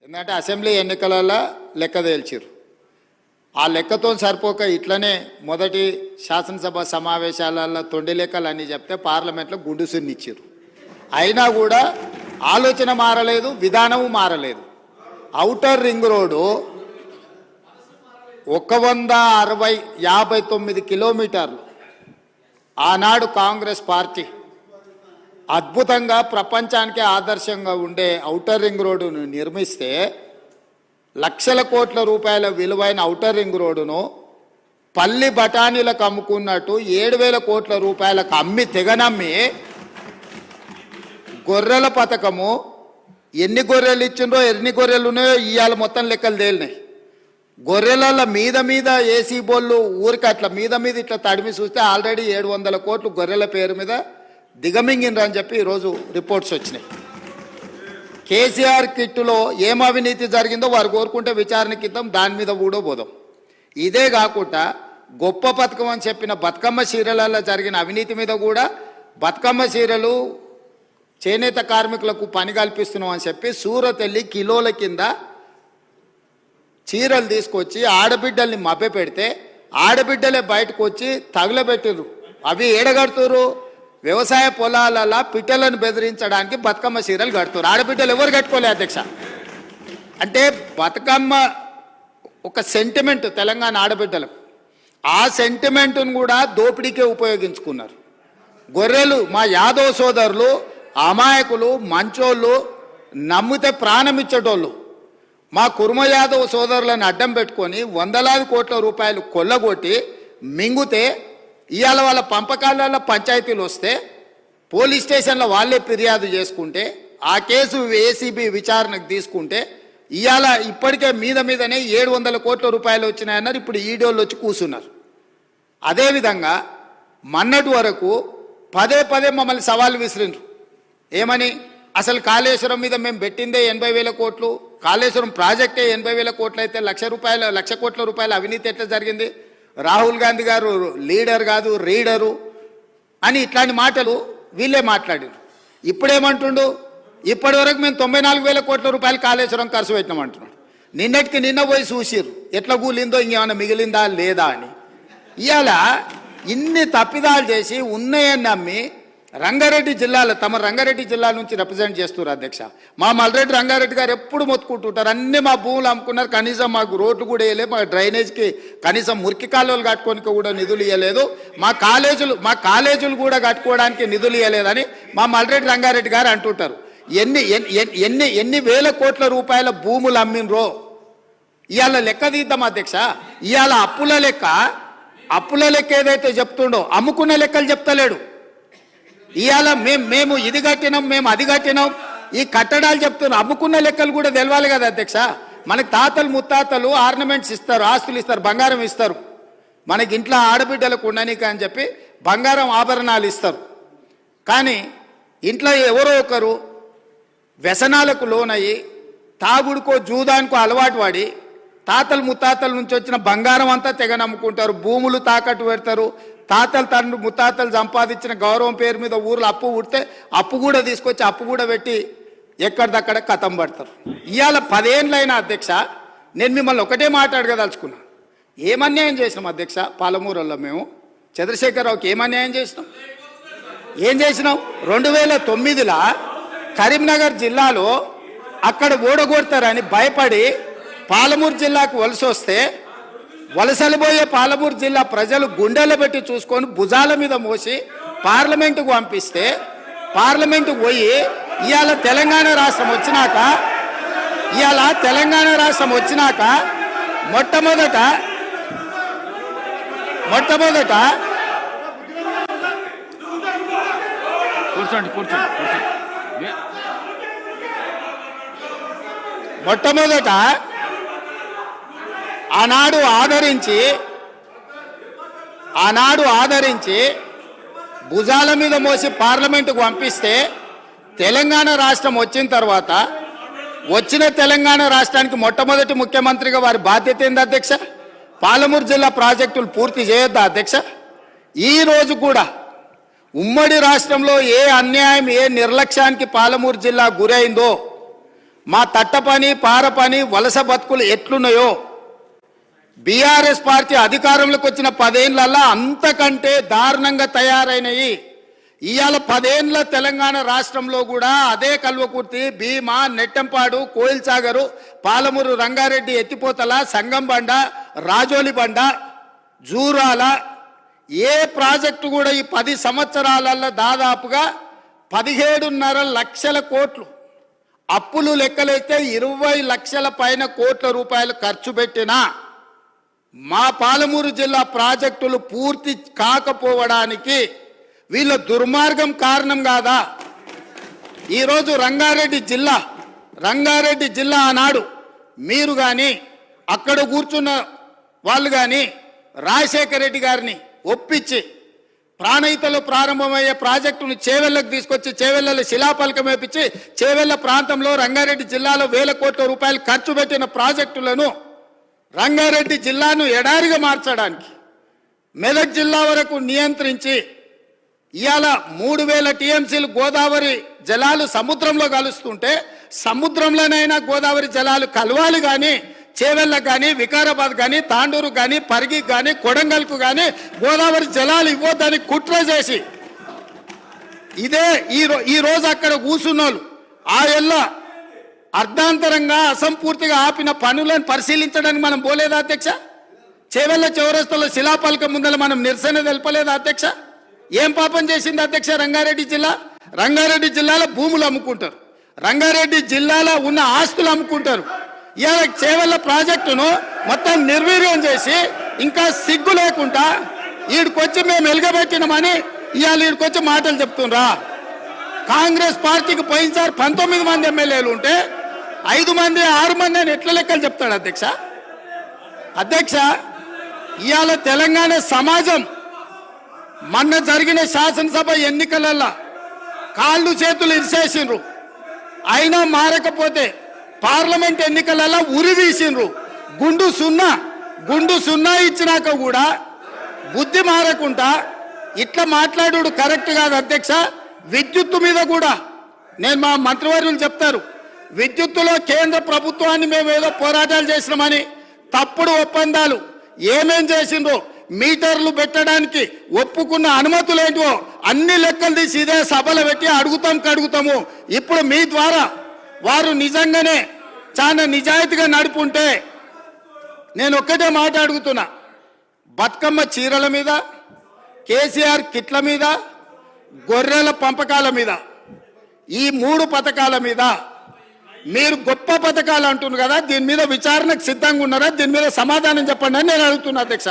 ఎందుకంటే అసెంబ్లీ ఎన్నికలలో లెక్క తేల్చారు. ఆ లెక్కతో సరిపోక ఇట్లనే మొదటి శాసనసభ సమావేశాలలో తొండి లెక్కలు అన్నీ చెప్తే పార్లమెంట్లో గుండు సున్నిచ్చారు. అయినా కూడా ఆలోచన మారలేదు, విధానము మారలేదు. ఔటర్ రింగ్ రోడ్డు 159 కిలోమీటర్లు ఆనాడు కాంగ్రెస్ పార్టీ అద్భుతంగా ప్రపంచానికి ఆదర్శంగా ఉండే ఔటర్ రింగ్ రోడ్డును నిర్మిస్తే లక్షల కోట్ల రూపాయల విలువైన ఔటర్ రింగ్ రోడ్డును పల్లి బఠానీలకు అమ్ముకున్నట్టు 7,000 కోట్ల రూపాయలకు అమ్మి తెగనమ్మి గొర్రెల పథకము ఎన్ని గొర్రెలు ఇచ్చిండ్రో ఎన్ని గొర్రెలు ఉన్నాయో ఇవాళ మొత్తం లెక్కలు తేలినాయి. గొర్రెల మీద ఏసీ బోళ్ళు ఊరికి అట్లా మీద ఇట్లా తడిమి చూస్తే ఆల్రెడీ 700 కోట్లు గొర్రెల పేరు మీద దిగమింగినరు అని చెప్పి ఈరోజు రిపోర్ట్స్ వచ్చినాయి. కేసీఆర్ కిట్టులో ఏం అవినీతి జరిగిందో వారు కోరుకుంటే విచారణకి ఇద్దాం, దాని మీద కూడా పోదాం. ఇదే కాకుండా గొప్ప పథకం అని చెప్పిన బతుకమ్మ చీరలలో జరిగిన అవినీతి మీద కూడా బతుకమ్మ చీరలు చేనేత కార్మికులకు పని కల్పిస్తున్నాం అని చెప్పి సూరత్ వెళ్ళి కిలోల కింద చీరలు తీసుకొచ్చి ఆడబిడ్డల్ని మభ్య పెడితే ఆడబిడ్డలే బయటకు వచ్చి తగులబెట్టిర్రు. అవి ఏడగడుతురు వ్యవసాయ పొలాలలో పిట్టలను బెదిరించడానికి బతుకమ్మ చీరలు కడుతున్నారు. ఆడబిడ్డలు ఎవరు కట్టుకోలే అధ్యక్ష. అంటే బతుకమ్మ ఒక సెంటిమెంట్ తెలంగాణ ఆడబిడ్డలకు, ఆ సెంటిమెంట్ను కూడా దోపిడీకే ఉపయోగించుకున్నారు. గొర్రెలు మా యాదవ్ సోదరులు అమాయకులు, మంచోళ్ళు, నమ్మితే ప్రాణం ఇచ్చేటోళ్ళు మా కుర్మ యాదవ్ సోదరులను అడ్డం పెట్టుకొని 100,000 కోట్ల రూపాయలు కొల్లగొట్టి మింగుతే ఇవాళ వాళ్ళ పంపకాలలో పంచాయతీలు వస్తే పోలీస్ స్టేషన్లో వాళ్ళే ఫిర్యాదు చేసుకుంటే ఆ కేసు ఏసీబీ విచారణకు తీసుకుంటే ఇవాళ ఇప్పటికే మీదనే 700 కోట్ల రూపాయలు వచ్చినాయన్నారు. ఇప్పుడు ఈడోళ్ళు వచ్చి కూర్చున్నారు. అదేవిధంగా మొన్నటి వరకు పదే మమ్మల్ని సవాల్ విసిరిండ్రు. ఏమని? అసలు కాళేశ్వరం మీద మేము పెట్టిందే 80,000 కోట్లు, కాళేశ్వరం ప్రాజెక్టే 80,000 కోట్లు అయితే 1,00,000 కోట్ల రూపాయల అవినీతి ఎట్లా జరిగింది? రాహుల్ గాంధీ గారు లీడర్ కాదు రీడరు అని ఇట్లాంటి మాటలు వీళ్ళే మాట్లాడారు. ఇప్పుడేమంటుండు? ఇప్పటి వరకు మేము 94,000 కోట్ల రూపాయలు కాళేశ్వరం ఖర్చు పెట్టినామంటున్నాడు. నిన్నటికి నిన్న పోయి చూసిర్రు ఎట్లా కూలిందో, ఇంకేమైనా మిగిలిందా లేదా అని. ఇవాళ ఇన్ని తప్పిదాలు చేసి ఉన్నాయని నమ్మి రంగారెడ్డి జిల్లాలో తమ రంగారెడ్డి జిల్లా నుంచి రిప్రజెంట్ చేస్తున్నారు అధ్యక్ష. మా మల్రెడ్డి రంగారెడ్డి గారు ఎప్పుడు మొత్తుకుంటుంటారు, అన్నీ మా భూములు అమ్ముకున్నారు, కనీసం మాకు రోడ్లు కూడా వేయలేదు, మా డ్రైనేజ్కి కనీసం మురికి కాలువలు కట్టుకోనికి కూడా నిధులు ఇవ్వలేదు, మా కాలేజీలు కూడా కట్టుకోవడానికి నిధులు ఇవ్వలేదని మా మల్రెడ్డి రంగారెడ్డి గారు అంటుంటారు. ఎన్ని వేల కోట్ల రూపాయల భూములు అమ్మినరో ఇవాళ లెక్క తీద్దాం అధ్యక్ష. ఇవాళ అప్పుల లెక్క ఏదైతే చెప్తుండో అమ్ముకున్న లెక్కలు చెప్తలేడు. ఇవాళ మేము ఇది కట్టినాం, మేము అది కట్టినాం, ఈ కట్టడాలు చెప్తున్నాం. అమ్ముకున్న లెక్కలు కూడా తెలవాలి కదా అధ్యక్ష. మనకి తాతలు ముత్తాతలు ఆర్నమెంట్స్ ఇస్తారు, ఆస్తులు ఇస్తారు, బంగారం ఇస్తారు. మనకి ఇంట్లో ఆడబిడ్డలకు ఉండనీక అని చెప్పి బంగారం ఆభరణాలు ఇస్తారు. కానీ ఇంట్లో ఎవరో ఒకరు వ్యసనాలకు లోనయ్యి తాగుడుకో జూదానికో అలవాటు పడి తాతలు ముత్తాతల నుంచి వచ్చిన బంగారం అంతా తెగ నమ్ముకుంటారు, భూములు తాకట్టు పెడతారు. తాతలు తండ్రి ముత్తాతలు సంపాదించిన గౌరవం పేరు మీద ఊర్లో అప్పు పుడితే అప్పు కూడా తీసుకొచ్చి అప్పు కూడా పెట్టి ఎక్కడిదక్కడ కథం పడతారు. ఇవాళ 10 ఏళ్ళైనా అధ్యక్ష నేను మిమ్మల్ని ఒకటే మాట్లాడగదలుచుకున్నా. ఏం అన్యాయం చేసినాం అధ్యక్ష? పాలమూరులో మేము చంద్రశేఖరరావుకి ఏం అన్యాయం చేసినాం? 2009లో కరీంనగర్ జిల్లాలో అక్కడ ఓడగొడతారని భయపడి పాలమూరు జిల్లాకు వలస వస్తే వలసలు పోయే పాలమూరు జిల్లా ప్రజలు గుండెలు పెట్టి చూసుకొని భుజాల మీద మోసి పార్లమెంటుకు పంపిస్తే పార్లమెంటుకు పోయి ఇవాళ తెలంగాణ రాష్ట్రం వచ్చినాక మొట్టమొదట ఆనాడు ఆదరించి భుజాల మీద మోసి పార్లమెంటుకు పంపిస్తే తెలంగాణ రాష్ట్రం వచ్చిన తర్వాత వచ్చిన తెలంగాణ రాష్ట్రానికి మొట్టమొదటి ముఖ్యమంత్రిగా వారి బాధ్యత ఏంది అధ్యక్ష? పాలమూరు జిల్లా ప్రాజెక్టులు పూర్తి చేయొద్దా అధ్యక్ష? ఈ రోజు కూడా ఉమ్మడి రాష్ట్రంలో ఏ అన్యాయం ఏ నిర్లక్ష్యానికి పాలమూరు జిల్లా గురైందో మా తట్ట పని పార పని వలస బతుకులు ఎట్లున్నాయో బీఆర్ఎస్ పార్టీ అధికారంలోకి వచ్చిన 10 ఏళ్లలో అంతకంటే దారుణంగా తయారైనవి. ఇవాళ 10 ఏళ్ల తెలంగాణ రాష్ట్రంలో కూడా అదే కల్వకుర్తి, భీమా, నెట్టంపాడు, కోయిల్సాగరు, పాలమూరు రంగారెడ్డి, ఎత్తిపోతల, సంగంబండ, రాజోలి బండ, జూరాల ఏ ప్రాజెక్టు కూడా ఈ 10 సంవత్సరాలలో దాదాపుగా 17.5 లక్షల కోట్లు అప్పులు లెక్కలైతే 20 లక్షల పైన కోట్ల రూపాయలు ఖర్చు పెట్టినా మా పాలమూరు జిల్లా ప్రాజెక్టులు పూర్తి కాకపోవడానికి వీళ్ళ దుర్మార్గం కారణం కాదా? ఈరోజు రంగారెడ్డి జిల్లా ఆనాడు మీరు కానీ అక్కడ కూర్చున్న వాళ్ళు కానీ రాజశేఖర రెడ్డి గారిని ఒప్పించి ప్రాణహితలో ప్రారంభమయ్యే ప్రాజెక్టును చేవెళ్లకు తీసుకొచ్చి చేవెళ్లలో శిలాఫలకం వేపించి చేవెళ్ల ప్రాంతంలో రంగారెడ్డి జిల్లాలో 1000 కోట్ల రూపాయలు ఖర్చు పెట్టిన ప్రాజెక్టులను రంగారెడ్డి జిల్లాను ఎడారిగా మార్చడానికి మెదక్ జిల్లా వరకు నియంత్రించి ఇవాళ 3000 టీఎంసీలు గోదావరి జలాలు సముద్రంలో కలుస్తుంటే సముద్రంలోనైనా గోదావరి జలాలు కలవాలి కానీ చేవెళ్ళకు కానీ వికారాబాద్ కానీ తాండూరు కానీ పరిగికి కానీ కొడంగల్కు కానీ గోదావరి జలాలు ఇవ్వద్దని కుట్ర చేసి ఇదే ఈ రోజు అక్కడ కూర్చున్నోళ్ళు ఆ ఎల్ల అర్ధాంతరంగా అసంపూర్తిగా ఆపిన పనులను పరిశీలించడానికి మనం పోలేదా అధ్యక్ష? చేవెళ్ళ చౌరస్తాలో శిలాఫలకం ముందర మనం నిరసన తెలపలేదా అధ్యక్ష? ఏం పాపం చేసింది అధ్యక్ష రంగారెడ్డి జిల్లా? రంగారెడ్డి జిల్లాలో భూములు అమ్ముకుంటారు, రంగారెడ్డి జిల్లాలో ఉన్న ఆస్తులు అమ్ముకుంటారు. ఇవాళ చేవెళ్ళ ప్రాజెక్టును మొత్తం నిర్వీర్యం చేసి ఇంకా సిగ్గు లేకుండా ఈడికొచ్చి మేము వెలుగబెట్టినామని ఇవాళ ఈడికొచ్చి మాటలు చెప్తుండ్రా? కాంగ్రెస్ పార్టీకి పోయినసారి 19 మంది ఎమ్మెల్యేలు ఉంటే 5 మంది 6 మంది అని ఎట్లా లెక్కలు చెప్తాడు అధ్యక్ష? ఇవాళ తెలంగాణ సమాజం మొన్న జరిగిన శాసనసభ ఎన్నికలలో కాళ్ళు చేతులు ఇరిసేసిండ్రు, అయినా మారకపోతే పార్లమెంట్ ఎన్నికలలో ఉరి తీసిండ్రు. గుండు సున్నా ఇచ్చినాక కూడా బుద్ధి మారకుండా ఇట్లా మాట్లాడు కరెక్ట్ కాదు అధ్యక్ష. విద్యుత్తు మీద కూడా నేను మా మంత్రివర్యులు చెప్తారు, విద్యుత్తులో కేంద్ర ప్రభుత్వాన్ని మేము ఏదో పోరాటాలు చేసినామని తప్పుడు ఒప్పందాలు ఏమేం చేసిండ్రో మీటర్లు పెట్టడానికి ఒప్పుకున్న అనుమతులు ఏంటో అన్ని లెక్కలు తీసి ఇదే సభలో పెట్టి అడుగుతాము. ఇప్పుడు మీ ద్వారా వారు నిజంగానే చాలా నిజాయితీగా నడుపుంటే నేను ఒక్కటే మాట అడుగుతున్నా, బతుకమ్మ చీరల మీద, కేసీఆర్ కిట్ల మీద, గొర్రెల పంపకాల మీద, ఈ 3 పథకాల మీద మీరు గొప్ప పథకాలు అంటున్నారు కదా, దీని మీద విచారణకు సిద్ధంగా ఉన్నారా? దీని మీద సమాధానం చెప్పండి అని నేను అడుగుతున్నా అధ్యక్ష.